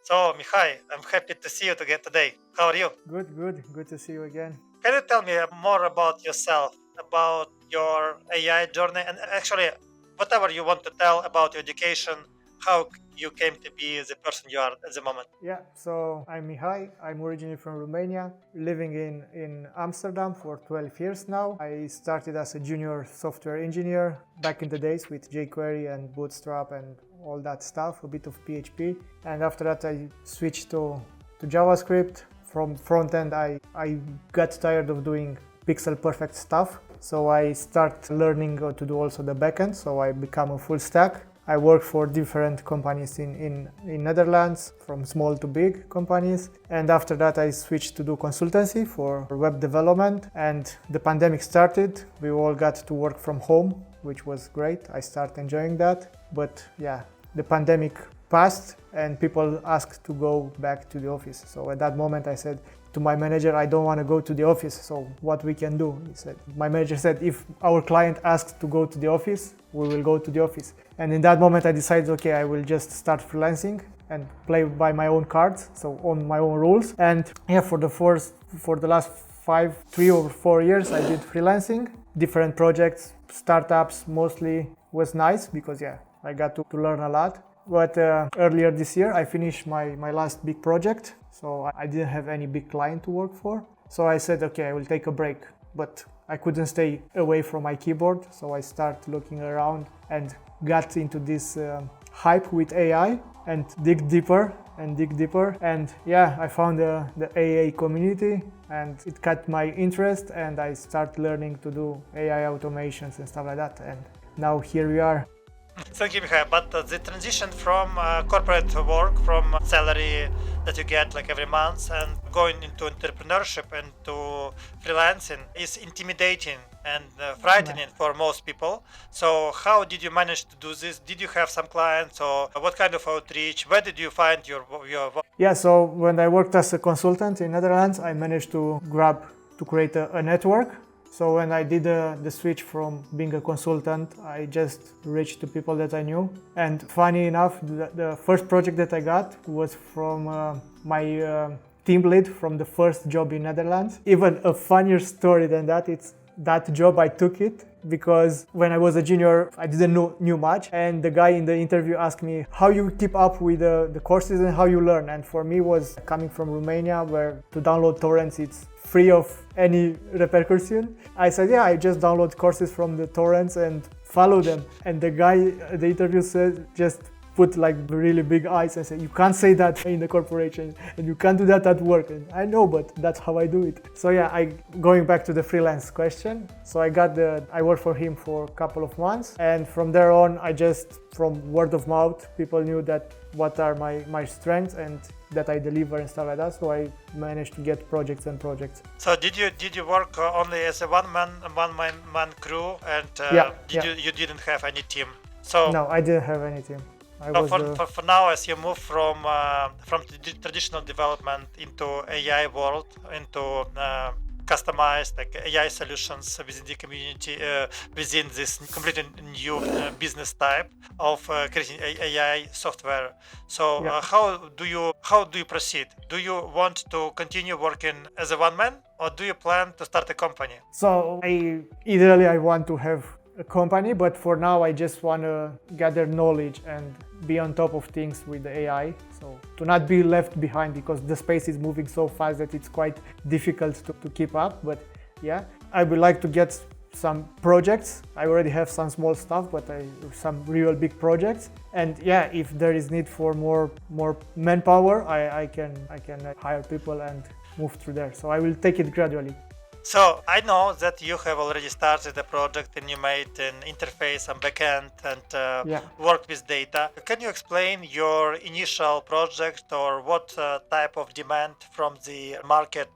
So, Mihai, I'm happy to see you today. How are you? Good to see you again. Can you tell me more about yourself, about your AI journey, and actually, whatever you want to tell about your education, how you came to be the person you are at the moment? Yeah, so I'm Mihai. I'm originally from Romania, living in Amsterdam for 12 years now. I started as a junior software engineer back in the days with jQuery and Bootstrap and all that stuff, a bit of PHP. And after that, I switched to JavaScript. From front end, I got tired of doing pixel perfect stuff. So I start learning to do also the backend. So I become a full stack. I work for different companies in Netherlands, from small to big companies. And after that, I switched to do consultancy for web development. And the pandemic started. We all got to work from home, which was great. I started enjoying that. But yeah, the pandemic passed and people asked to go back to the office. So at that moment, I said to my manager, I don't want to go to the office. So what we can do? My manager said, if our client asks to go to the office, we will go to the office. And in that moment, I decided, okay, I will just start freelancing and play by my own cards, so on my own rules. And yeah, for the last 3 or 4 years, I did freelancing, different projects, startups mostly. Was nice because yeah, I got to learn a lot. But earlier this year, I finished my last big project, so I didn't have any big client to work for. So I said, okay, I will take a break, but I couldn't stay away from my keyboard, so I started looking around and got into this hype with AI and dig deeper. And yeah, I found the AI community and it caught my interest, and I started learning to do AI automations and stuff like that. And now here we are. Thank you, Mihai. But the transition from corporate work, from salary that you get like every month, and going into entrepreneurship and to freelancing is intimidating and frightening for most people. So, how did you manage to do this? Did you have some clients, or what kind of outreach? Where did you find your work? Yeah, so when I worked as a consultant in Netherlands, I managed to create a network. So when I did the switch from being a consultant, I just reached to people that I knew. And funny enough, the first project that I got was from my team lead from the first job in Netherlands. Even a funnier story than that, it's that job I took it because when I was a junior, I didn't knew much. And the guy in the interview asked me how you keep up with the courses and how you learn. And for me, was coming from Romania, where to download torrents, it's free of any repercussion. I said, yeah, I just download courses from the torrents and follow them. And the guy, the interview said, just put like really big eyes and say, you can't say that in the corporation and you can't do that at work. And I know, but that's how I do it. So yeah, going back to the freelance question. So I worked for him for a couple of months, and from there on, from word of mouth, people knew that what are my strengths and that I deliver and stuff like that. So I managed to get projects and projects. So did you work only as a one man crew, and Yeah. you didn't have any team? So no, I didn't have any team. For now, as you move from traditional development into AI world, into customized like AI solutions within the community, within this completely new business type of creating AI software. So how do you proceed? Do you want to continue working as a one man, or do you plan to start a company? So ideally I want to have a company, but for now I just want to gather knowledge and be on top of things with the AI, so to not be left behind, because the space is moving so fast that it's quite difficult to keep up. But yeah, I would like to get some projects. I already have some small stuff, but some real big projects. And yeah, if there is need for more manpower, I can hire people and move through there. So I will take it gradually. So I know that you have already started a project and you made an interface and backend and worked with data. Can you explain your initial project, or what type of demand from the market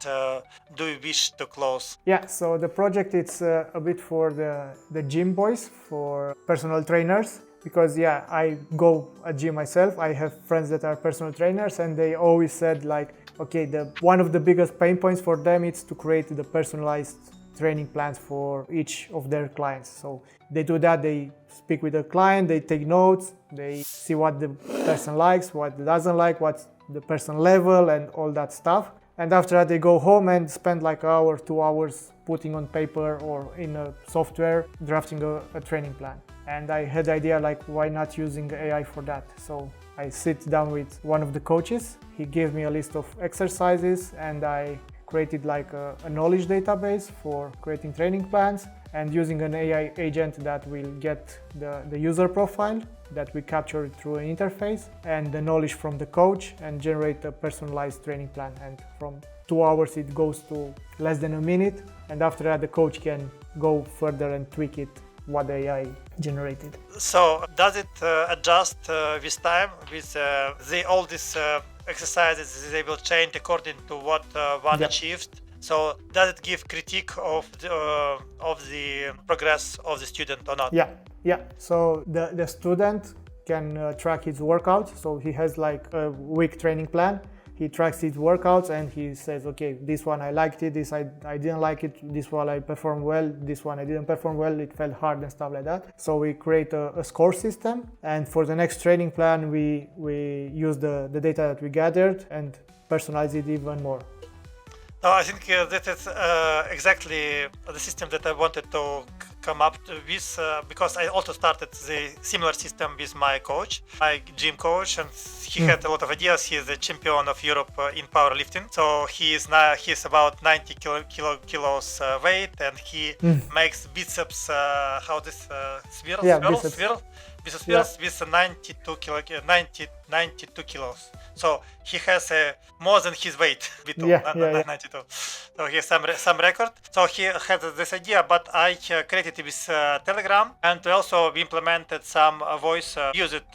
do you wish to close? Yeah, so the project, it's a bit for the gym boys, for personal trainers. Because yeah, I go at gym myself. I have friends that are personal trainers, and they always said like, okay, one of the biggest pain points for them is to create the personalized training plans for each of their clients. So they do that, they speak with the client, they take notes, they see what the person likes, what doesn't like, what the person level and all that stuff. And after that, they go home and spend like an hour, 2 hours putting on paper or in a software, drafting a training plan. And I had the idea like, why not using AI for that? So I sit down with one of the coaches. He gave me a list of exercises and I created like a knowledge database for creating training plans, and using an AI agent that will get the user profile that we capture through an interface and the knowledge from the coach and generate a personalized training plan. And from 2 hours it goes to less than a minute, and after that the coach can go further and tweak it what the AI generated. So does it adjust with time, with all these exercises is able to change according to what one achieved? So does it give critique of the progress of the student or not? Yeah. So the student can track his workouts. So he has like a week training plan. He tracks his workouts and he says, okay, this one I liked it, this I didn't like it, this one I performed well, this one I didn't perform well, it felt hard and stuff like that. So we create a score system, and for the next training plan we use the data that we gathered and personalize it even more. No, I think that is exactly the system that I wanted to come up with, because I also started the similar system with my coach, my gym coach, and he had a lot of ideas. He is the champion of Europe in powerlifting. So he's about 90 kilos weight, and he makes biceps, biceps with 92 kilos. So he has more than his weight, 92. So he has some record. So he had this idea, but I created it with Telegram, and also we implemented some voice. Use it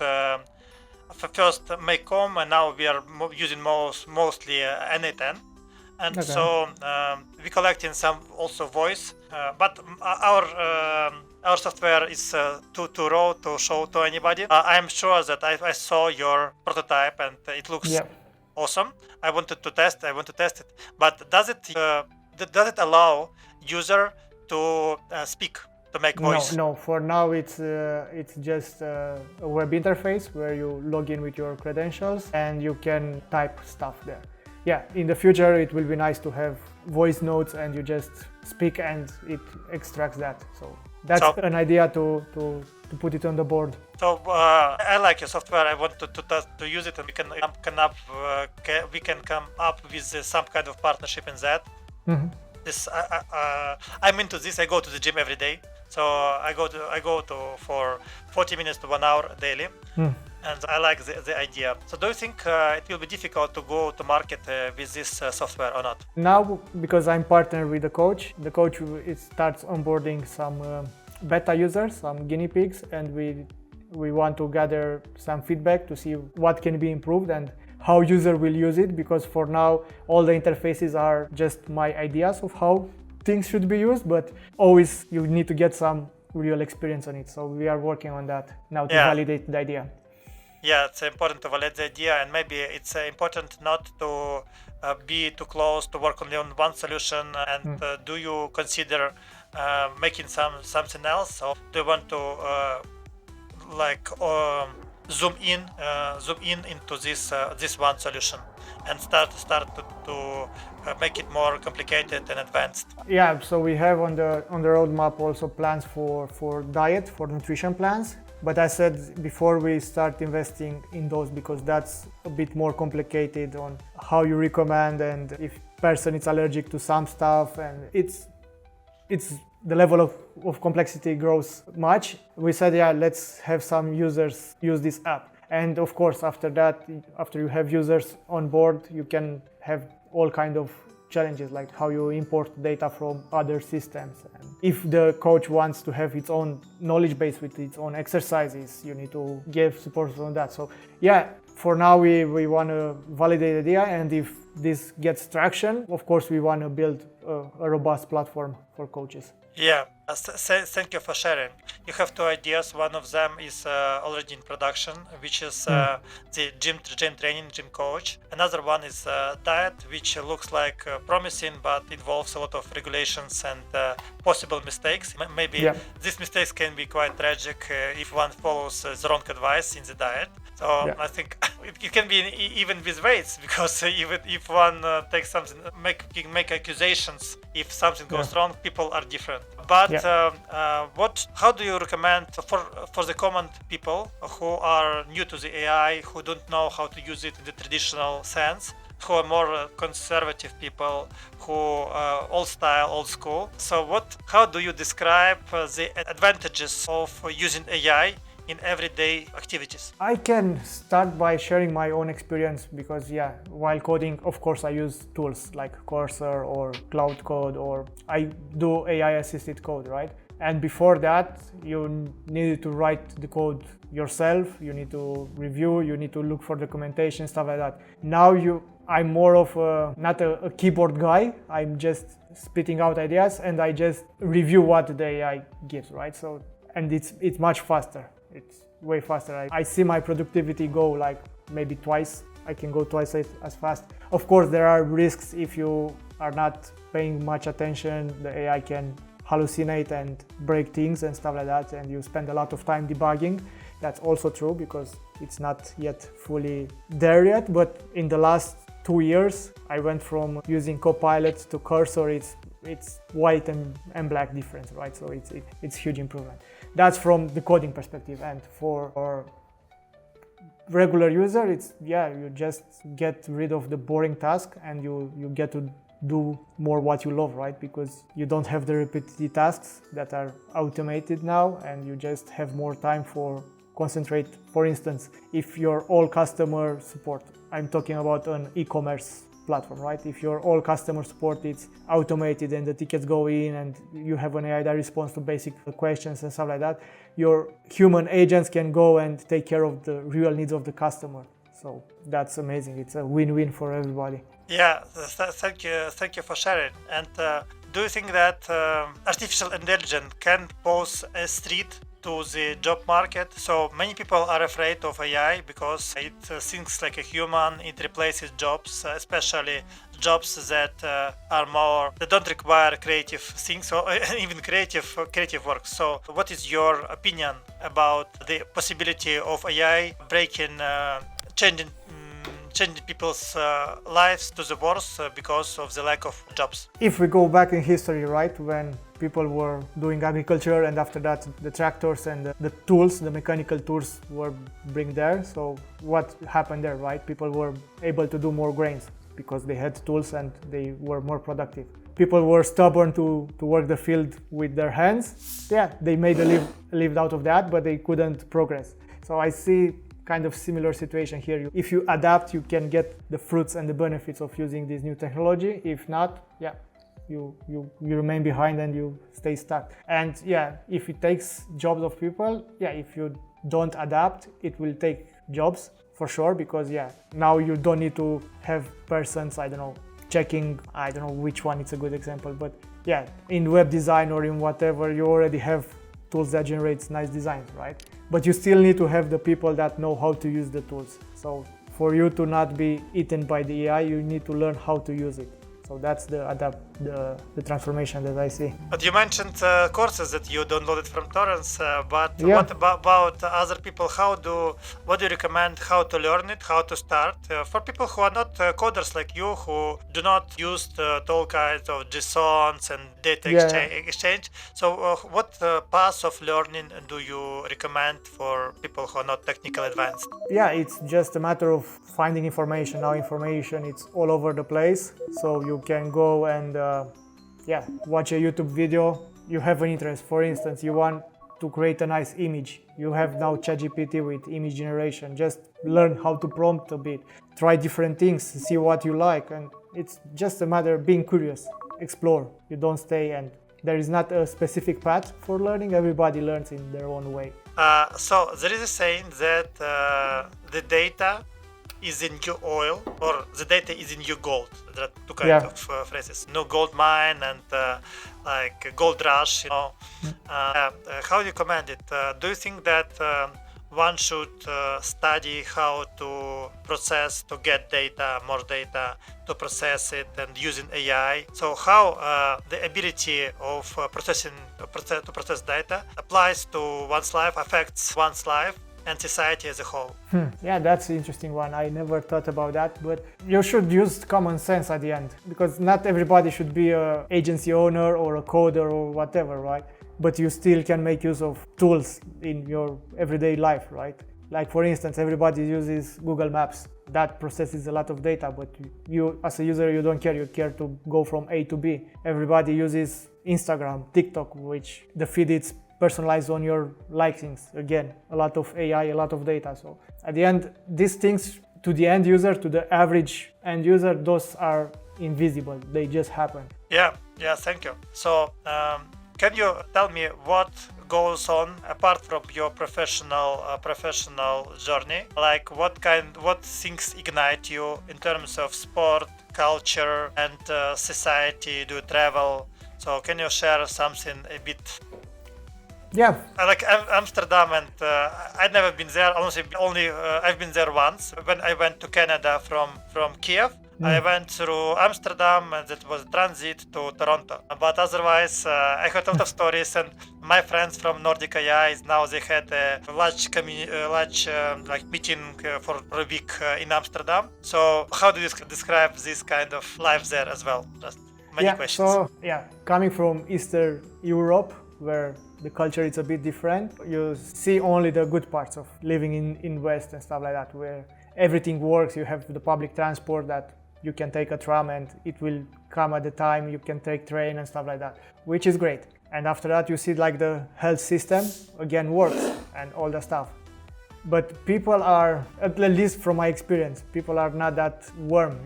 first Make.com, and now we are using mostly NA10. And so we collecting some also voice, but our software is too raw to show to anybody. I'm sure that I saw your prototype and it looks awesome. I want to test it. But does it allow user to speak, to make voice? No. For now, it's just a web interface where you log in with your credentials and you can type stuff there. Yeah, in the future it will be nice to have voice notes and you just speak and it extracts that. So that's an idea to put it on the board. So I like your software. I want to use it, and we can come up with some kind of partnership in that. I'm into this. I go to the gym every day, so I go to for 40 minutes to 1 hour daily. And I like the idea. So do you think it will be difficult to go to market with this software or not? Now, because I'm partnered with the coach starts onboarding some beta users, some guinea pigs, and we want to gather some feedback to see what can be improved and how user will use it, because for now all the interfaces are just my ideas of how things should be used, but always you need to get some real experience on it. So we are working on that now to validate the idea. Yeah, it's important to validate the idea, and maybe it's important not to be too close to work only on one solution. And do you consider making something else, or do you want to zoom in into this one solution and start to make it more complicated and advanced? Yeah, so we have on the roadmap also plans for diet, for nutrition plans. But I said before we start investing in those, because that's a bit more complicated on how you recommend, and if person is allergic to some stuff, and it's the level of complexity grows much. We said, let's have some users use this app. And of course, after that, after you have users on board, you can have all kind of challenges, like how you import data from other systems. And if the coach wants to have its own knowledge base with its own exercises, you need to give support on that. So for now we want to validate the idea, and if this gets traction, of course we want to build a robust platform for coaches. Yeah, thank you for sharing. You have two ideas. One of them is already in production, which is the gym training, gym coach. Another one is diet, which looks like promising, but involves a lot of regulations and possible mistakes. Maybe these mistakes can be quite tragic if one follows the wrong advice in the diet. So Yeah. I think it can be even with weights, because even if one takes something, make accusations, if something goes Yeah. wrong, people are different. But Yeah. how do you recommend for the common people who are new to the AI, who don't know how to use it in the traditional sense, who are more conservative people, who old style, old school? So how do you describe the advantages of using AI in everyday activities? I can start by sharing my own experience because, yeah, while coding, of course, I use tools like Cursor or Cloud Code, or I do AI assisted code, right? And before that, you needed to write the code yourself, you need to review, you need to look for documentation, stuff like that. Now I'm more of not a keyboard guy, I'm just spitting out ideas and I just review what the AI gives, right? So, and it's much faster. It's way faster. I see my productivity go like maybe twice. I can go twice as fast. Of course, there are risks if you are not paying much attention. The AI can hallucinate and break things and stuff like that, and you spend a lot of time debugging. That's also true because it's not yet fully there yet. But in the last 2 years, I went from using Copilot to Cursor. It's white and black difference, right? So it's huge improvement. That's from the coding perspective. And for our regular user, you just get rid of the boring task and you get to do more what you love, right? Because you don't have the repetitive tasks that are automated now, and you just have more time for concentrate. For instance, if you're all customer support, I'm talking about an e-commerce platform, right? If your all customer support is automated and the tickets go in and you have an AI that responds to basic questions and stuff like that, your human agents can go and take care of the real needs of the customer. So that's amazing. It's a win-win for everybody. Yeah, thank you for sharing. And do you think that artificial intelligence can pose a threat to the job market? So many people are afraid of AI because it thinks like a human. It replaces jobs, especially jobs that that don't require creative things or even creative work. So what is your opinion about the possibility of AI breaking, changing people's lives to the worse because of the lack of jobs? If we go back in history, right, when people were doing agriculture and after that the tractors and the tools, the mechanical tools were bring there. So what happened there, right? People were able to do more grains because they had tools and they were more productive. People were stubborn to work the field with their hands. Yeah, they made a lived out of that, but they couldn't progress. So I see kind of similar situation here. If you adapt, you can get the fruits and the benefits of using this new technology. If not, yeah, you remain behind and you stay stuck. And yeah, if it takes jobs of people, yeah, if you don't adapt, it will take jobs for sure, because yeah, now you don't need to have persons, I don't know, checking, I don't know which one it's a good example, but yeah, in web design or in whatever, you already have tools that generates nice designs, right? But you still need to have the people that know how to use the tools. So for you to not be eaten by the AI, you need to learn how to use it. So that's the transformation that I see. But you mentioned courses that you downloaded from torrents, but Yeah. what about other people? What do you recommend how to learn it, how to start? For people who are not coders like you, who do not use all kinds of JSONs and data exchange. So what path of learning do you recommend for people who are not technically advanced? Yeah, it's just a matter of finding information. Now information, it's all over the place. So you can go and watch a YouTube video. You have an interest. For instance, you want to create a nice image. You have now ChatGPT with image generation. Just learn how to prompt a bit. Try different things, see what you like. And it's just a matter of being curious. Explore. You don't stay, and there is not a specific path for learning. Everybody learns in their own way. So there is a saying that the data is in your oil, or the data is in your gold. There are two kinds of phrases: no gold mine and like gold rush. How do you comment it? Do you think that one should study how to process, to get data, more data, to process it, and using AI? So how the ability of to process data applies to one's life, affects one's life, and society as a whole? Yeah, that's an interesting one. I never thought about that, but you should use common sense at the end, because not everybody should be a agency owner or a coder or whatever, right? But you still can make use of tools in your everyday life, right? Like for instance, everybody uses Google Maps. That processes a lot of data, but you as a user, you don't care. You care to go from A to B. Everybody uses Instagram, TikTok, which the feed is personalized on your likings. Again, a lot of AI, a lot of data. So at the end, these things to the end user, to the average end user, those are invisible. They just happen. Yeah, thank you. So can you tell me what goes on apart from your professional journey? Like what things ignite you in terms of sport, culture, and society? Do you travel? So can you share something a bit? Yeah. Like Amsterdam, and I've never been there. Only I've been there once when I went to Canada from Kiev. I went through Amsterdam, and that was transit to Toronto. But otherwise, I heard a lot of stories, and my friends from Nordic AI now they had a large like meeting for a week in Amsterdam. So how do you describe this kind of life there as well? Just many questions. So coming from Eastern Europe, where the culture is a bit different, you see only the good parts of living in West and stuff like that, where everything works. You have the public transport that you can take a tram and it will come at the time. You can take train and stuff like that, which is great. And after that, you see like the health system again works and all the stuff. But people are, at least from my experience, people are not that warm.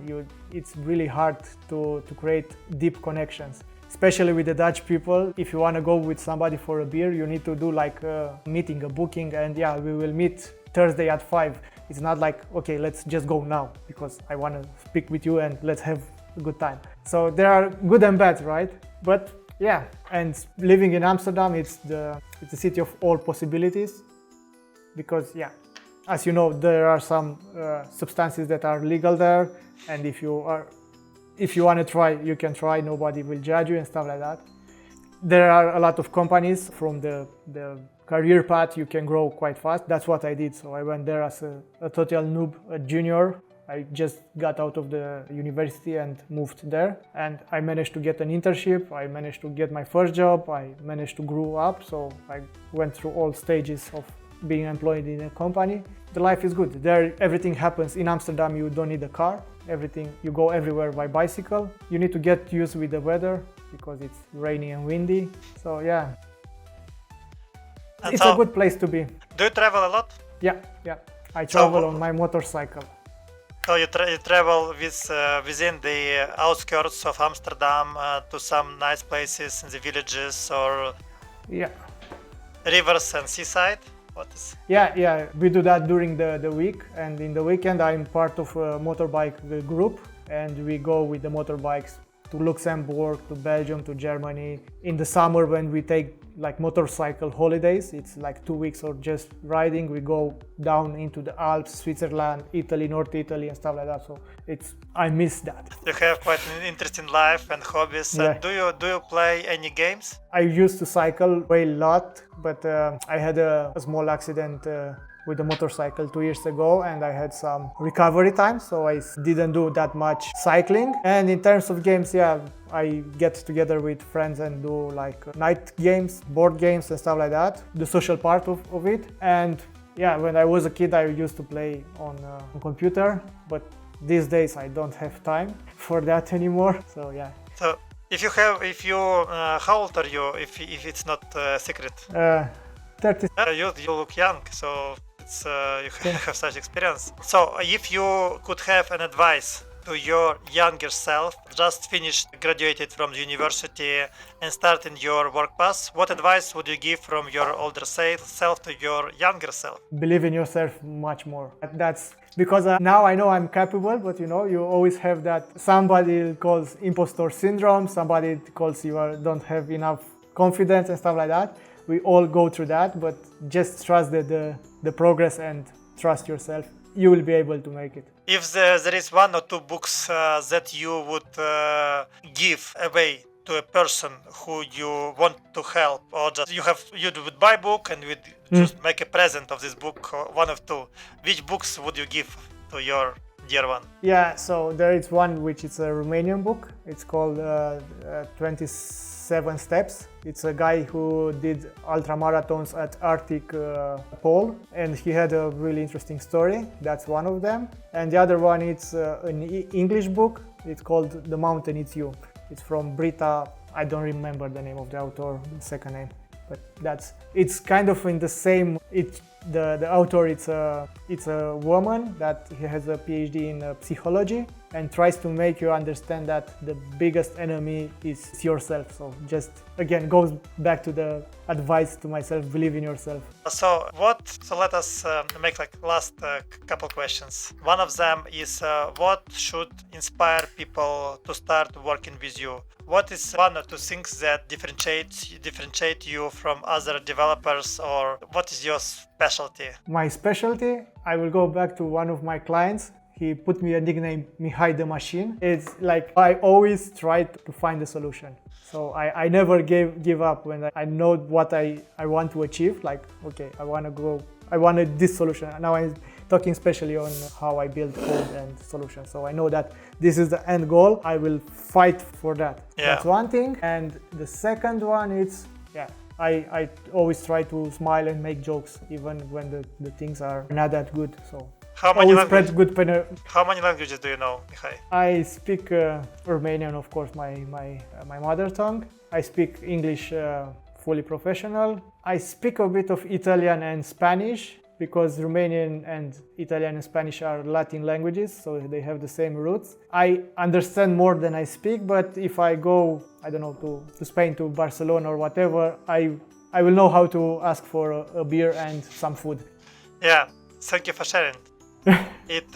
It's really hard to create deep connections, especially with the Dutch people. If you want to go with somebody for a beer, you need to do like a meeting, a booking, and we will meet Thursday at 5. It's not like, okay, let's just go now because I want to speak with you and let's have a good time. So there are good and bad, right? But and living in Amsterdam, it's a city of all possibilities, because as you know, there are some substances that are legal there, and if you want to try, you can try. Nobody will judge you and stuff like that. There are a lot of companies. From the career path, you can grow quite fast. That's what I did. So I went there as a total noob, a junior. I just got out of the university and moved there, and I managed to get an internship. I managed to get my first job. I managed to grow up. So I went through all stages of being employed in a company. The life is good. There, everything happens. In Amsterdam, you don't need a car. You go everywhere by bicycle. You need to get used with the weather because it's rainy and windy. So it's a good place to be. Do you travel a lot? Yeah. I travel on my motorcycle. So you travel within the outskirts of Amsterdam to some nice places in the villages or rivers and seaside? Yeah, we do that during the week, and in the weekend I'm part of a motorbike group, and we go with the motorbikes to Luxembourg, to Belgium, to Germany. In the summer, when we take like motorcycle holidays, it's like 2 weeks or just riding. We go down into the Alps, Switzerland, Italy, North Italy and stuff like that. So I miss that. You have quite an interesting life and hobbies. Yeah. And do you play any games? I used to cycle a lot, but I had a small accident with a motorcycle 2 years ago, and I had some recovery time, so I didn't do that much cycling. And in terms of games, I get together with friends and do like night games, board games and stuff like that, the social part of it. And when I was a kid, I used to play on computer, but these days I don't have time for that anymore. So So how old are you? If it's not a secret. 30. You look young, so you have such experience. So if you could have an advice to your younger self, just graduated from the university and starting your work path, what advice would you give from your older self to your younger self? Believe in yourself much more. That's because now I know I'm capable, but you always have that somebody calls impostor syndrome, somebody calls you don't have enough confidence and stuff like that. We all go through that, but just trust the progress and trust yourself. You will be able to make it. If there is 1 or 2 books that you would give away to a person who you want to help, or just you would buy a book and would just make a present of this book, or one of two, which books would you give to your dear one? Yeah, so there is one which is a Romanian book. It's called 27 Steps. It's a guy who did ultra marathons at Arctic Pole, and he had a really interesting story. That's one of them. And the other one is an English book. It's called The Mountain It's You. It's from Brita. I don't remember the name of the author, the second name, but it's kind of in the same. The author, it's a woman that he has a PhD in psychology and tries to make you understand that the biggest enemy is yourself. So just again goes back to the advice to myself: believe in yourself. So let us make like last couple questions. One of them is what should inspire people to start working with you? What is one or two things that differentiate you from other developers, or what is your specialty? My specialty, I will go back to one of my clients. He put me a nickname, Mihai the Machine. It's like I always try to find a solution. So I never give up when I know what I want to achieve. Like, okay, I wanted this solution. Now I'm talking especially on how I build code and solutions. So I know that this is the end goal. I will fight for that. Yeah. That's one thing. And the second one is, I always try to smile and make jokes, even when the things are not that good. So How many languages do you know, Mihai? I speak Romanian, of course, my mother tongue. I speak English fully professional. I speak a bit of Italian and Spanish because Romanian and Italian and Spanish are Latin languages, so they have the same roots. I understand more than I speak, but if I go, I don't know, to Spain, to Barcelona or whatever, I will know how to ask for a beer and some food. Yeah, thank you for sharing. It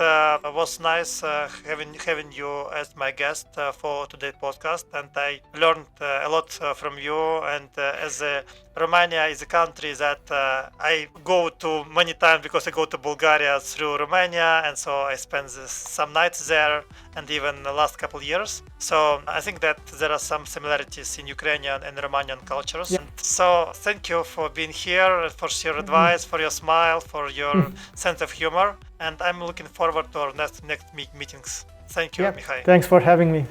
was nice having you as my guest for today's podcast, and I learned a lot from you. And as Romania is a country that I go to many times because I go to Bulgaria through Romania, and so I spend some nights there, and even the last couple of years. So I think that there are some similarities in Ukrainian and Romanian cultures. Yeah. So thank you for being here, for your advice, for your smile, for your sense of humor. And I'm looking forward to our next meetings. Thank you, Mihai. Thanks for having me.